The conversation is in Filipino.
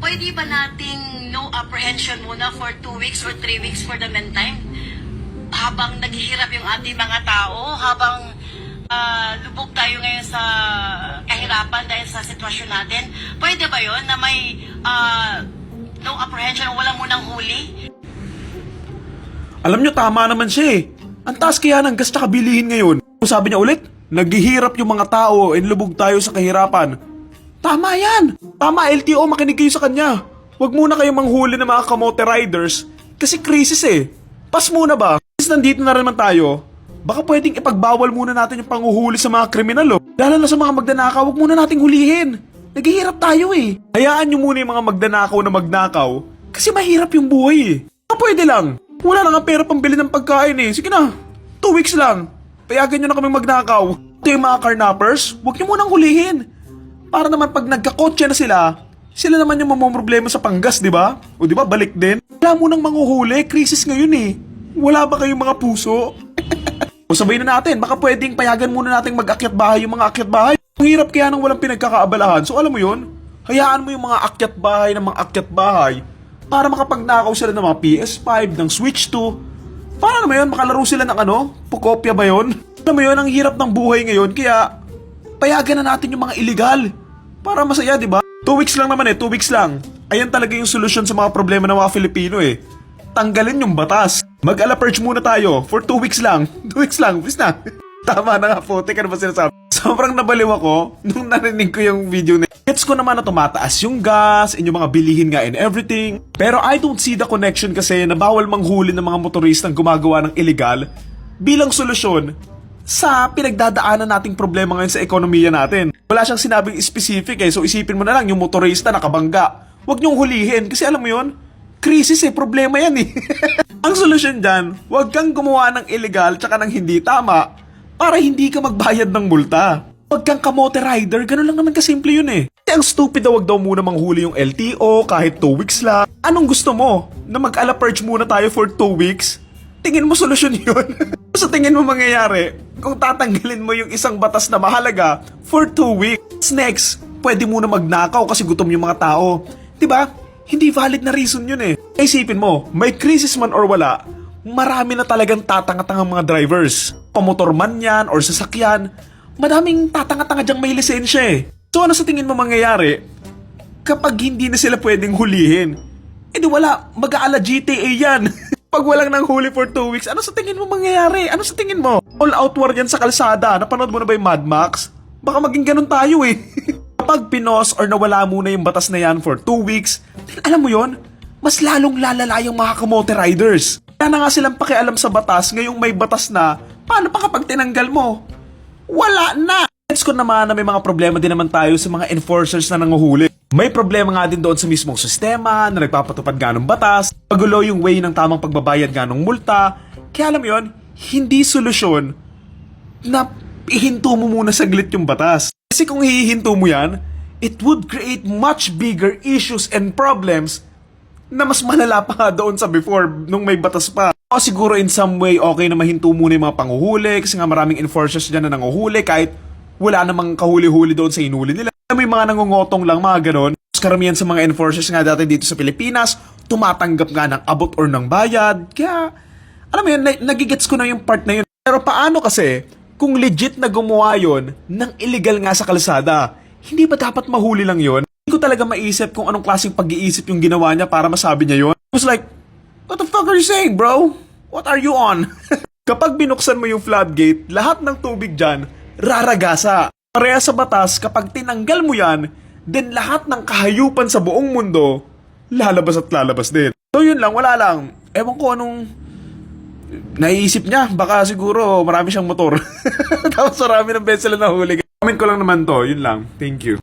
pwede ba nating no apprehension muna for 2 weeks or 3 weeks for the meantime? Habang naghihirap yung ating mga tao, habang lubog tayo ngayon sa kahirapan dahil sa sitwasyon natin, pwede ba yon na may no apprehension, walang munang huli? Alam nyo, tama naman siya eh. Ang taas kaya ng gas tsaka bilihin ngayon. Sabi niya ulit, naghihirap yung mga tao and lubog tayo sa kahirapan. Tama yan! Tama, LTO, makinig kayo sa kanya. Huwag muna kayong manghuli ng mga kamote riders kasi krisis eh. Pas muna ba? Since nandito na naman tayo, baka pwedeng ipagbawal muna natin yung panguhuli sa mga kriminal. Lalo na sa mga magdanakaw, huwag muna nating hulihin. Naghihirap tayo eh. Hayaan nyo muna yung mga magdanakaw na magnakaw kasi mahirap yung buhay eh. Pwede lang. Wala na nga pera pambili ng pagkain eh. Sige na, 2 weeks lang. Payagan nyo na kami magnakaw. Ito yung mga carnappers, huwag nyo munang hulihin. Para naman pag nagkakotse na sila naman yung mamomroblema sa panggas, di ba? O di ba, balik din. Wala munang manguhuli, krisis ngayon eh. Wala ba kayong mga puso? O sabay na natin, baka pwedeng payagan muna natin mag-akyat bahay yung mga akyat bahay. Ang hirap kaya nang walang pinagkakaabalahan. So alam mo yun, hayaan mo yung mga akyat bahay ng mga akyat bahay para makapagnakaw sila ng mga PS5, ng Switch 2. Para naman yun, makalaro sila ng Pukopya ba yun? Alam mo yun, ang hirap ng buhay ngayon, kaya payagan na natin yung mga illegal. Para masaya, di ba? 2 weeks lang naman 2 weeks lang. Ayan talaga yung solusyon sa mga problema ng mga Filipino eh. Tanggalin yung batas. Mag-ala-purge muna tayo for 2 weeks lang. 2 weeks lang, please na. Tama na nga po, teka na ba sinasabi? Sobrang nabaliw ako nung narinig ko yung video na gets ko naman na tumataas yung gas, and yung mga bilihin nga and everything. Pero I don't see the connection kasi na bawal manghuli ng mga motoristang gumagawa ng illegal bilang solusyon sa pinagdadaanan nating problema ngayon sa ekonomiya natin. Wala siyang sinabing specific eh, so isipin mo na lang yung motorista nakabangga. Huwag niyong hulihin kasi alam mo yun, krisis eh, problema yan eh. Ang solusyon dyan, huwag kang gumawa ng illegal tsaka ng hindi tama para hindi ka magbayad ng multa. Huwag kang kamote rider, ganun lang naman kasimple yun eh. Kasi ang stupid daw, wag daw muna manghuli yung LTO kahit 2 weeks lang. Anong gusto mo? Na mag-ala-purge muna tayo for 2 weeks? Tingin mo solusyon yun? Sa tingin mo mangyayari kung tatanggalin mo yung isang batas na mahalaga for 2 weeks? Next, pwede muna magnakaw kasi gutom yung mga tao. Diba? Hindi valid na reason yun eh. Isipin mo, may krisis man or wala, marami na talagang tatanga-tangang mga drivers. Pamotor man yan or sasakyan, madaming tatanga-tanga dyang may lisensya eh. So ano sa tingin mo mangyayari kapag hindi na sila pwedeng hulihin? Eh di wala, mag-aala GTA yan. Pag walang nang huli for 2 weeks, ano sa tingin mo mangyayari? Ano sa tingin mo? All out war yan sa kalsada. Napanood mo na ba yung Mad Max? Baka maging ganun tayo eh. Kapag pinos or nawala muna yung batas na yan for 2 weeks, alam mo yon, mas lalong lalala yung mga kamote riders. Kaya na nga silang pakialam sa batas ngayong may batas na, paano pa kapag tinanggal mo? Wala na! Gets ko naman na may mga problema din naman tayo sa mga enforcers na nanguhuli. May problema nga din doon sa mismong sistema na nagpapatupad nga ng batas, pagulo yung way ng tamang pagbabayad nga ng multa. Kaya alam mo yun, hindi solusyon na ihinto mo muna saglit yung batas. Kasi kung hihinto mo yan, it would create much bigger issues and problems na mas malala pa nga doon sa before nung may batas pa. O siguro in some way okay na mahinto muna yung mga panguhuli kasi nga maraming enforcers dyan na nanguhuli kahit wala namang kahuli-huli doon sa inuli nila. May mga nangungotong lang, mga ganon. Karamihan sa mga enforcers nga dati dito sa Pilipinas, tumatanggap nga ng abot or ng bayad. Kaya, alam mo yun, nagigets ko na yung part na yun. Pero paano kasi, kung legit na gumawa yun ng illegal nga sa kalsada, hindi ba dapat mahuli lang yun? Hindi ko talaga maisip kung anong klaseng pag-iisip yung ginawa niya para masabi niya yun. I was like, what the fuck are you saying, bro? What are you on? Kapag binuksan mo yung floodgate, lahat ng tubig dyan, raragasa. Pareha sa batas, kapag tinanggal mo yan, then lahat ng kahayupan sa buong mundo, lalabas at lalabas din. So yun lang, wala lang. Ewan ko anong naiisip niya. Baka siguro marami siyang motor. Tapos marami ng beses sila nahuli. Comment ko lang naman to, yun lang. Thank you.